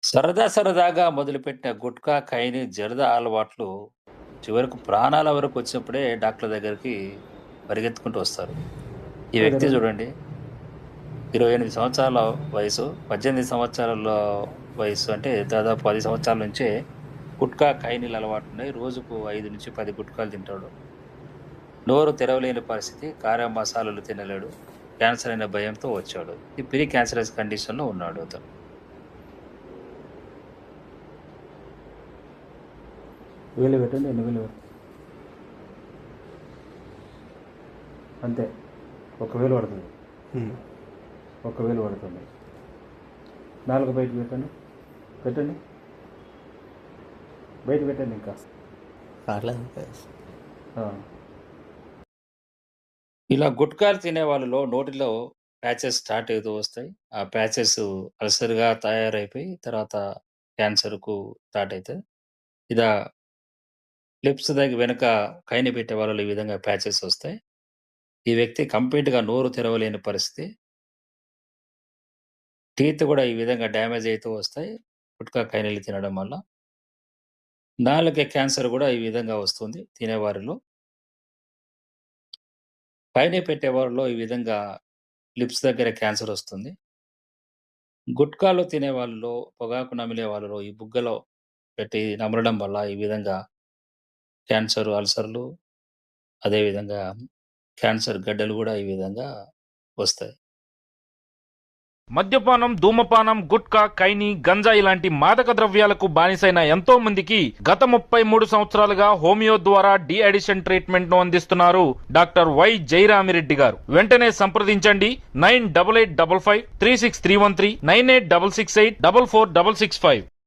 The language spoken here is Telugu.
సరదాగా మొదలుపెట్టిన గుట్కా, ఖైనీ, జర్దా అలవాట్లు చివరకు ప్రాణాల వరకు వచ్చినప్పుడే డాక్టర్ దగ్గరికి పరిగెత్తుకుంటూ వస్తారు. ఈ అదే వ్యక్తి గదా! చూడండి 28 సంవత్సరాల వయసు, 18 సంవత్సరాల వయసు అంటే దాదాపు 10 సంవత్సరాల నుంచే గుట్కా, ఖైనీల అలవాటున్నాయి. రోజుకు 5-10 గుట్కాలు తింటాడు. నోరు తెరవలేని పరిస్థితి, కారం, మసాలాలు తినలేడు. క్యాన్సర్ అనే భయంతో వచ్చాడు. ఈ ప్రీ క్యాన్సరస్ కండిషన్‌లో ఉన్నాడు అతను. వేలు పెట్టండి. ఎన్ని వేలు అంతే. ఒక వేలు పడుతుంది. ఒక వేలు పడుతుంది. 4 బయట పెట్టండి. పెట్టండి. బయట పెట్టండి ఇంకా. ఆ. ఇలా గుట్కాలు తినే వాళ్ళలో నోటిలో ప్యాచెస్ స్టార్ట్ అవుతూ వస్తాయి. ఆ ప్యాచెస్ అల్సర్‌గా తయారైపోయి తర్వాత క్యాన్సర్‌కు స్టార్ట్ అయితది. ఇదా లిప్స్ వెనక కైని పెట్టే వాళ్ళలో ఈ విధంగా ప్యాచెస్ వస్తాయి. ఈ వ్యక్తి కంప్లీట్‌గా నోరు తెరవలేని పరిస్థితి. టీత్ గూడా ఈ విధంగా డ్యామేజ్ అయితూ వస్తాయి. గుట్కా, కైనీలు తినడం వల్ల. నాలుక క్యాన్సర్ గూడా ఈ విధంగా వస్తుంది తినేవారిలో. ఖైనీ పెట్టేవారిలో ఈ విధంగా లిప్స్ దగ్గర క్యాన్సర్ వస్తుంది. గుట్కాలు తినే వాళ్ళలో, పొగాకు నమిలే వాళ్ళలో ఈ బుగ్గలో పెట్టి నమలడం వల్ల ఈ విధంగా క్యాన్సర్, అల్సర్‌లు అదేవిధంగా క్యాన్సర్ గడ్డలు గూడా ఈ విధంగా వస్తాయి. మద్యపానం, ధూమపానం, గుట్కా, ఖైనీ, గంజాయి లాంటి మాదక ద్రవ్యాలకు బానిసైన ఎంతో మందికి గత 33 సంవత్సరాలుగా హోమియో ద్వారా డి అడిషన్ ట్రీట్మెంట్ ను అందిస్తున్నారు డాక్టర్ వై జయరామిరెడ్డి గారు. వెంటనే సంప్రదించండి 9885536313 9866844665.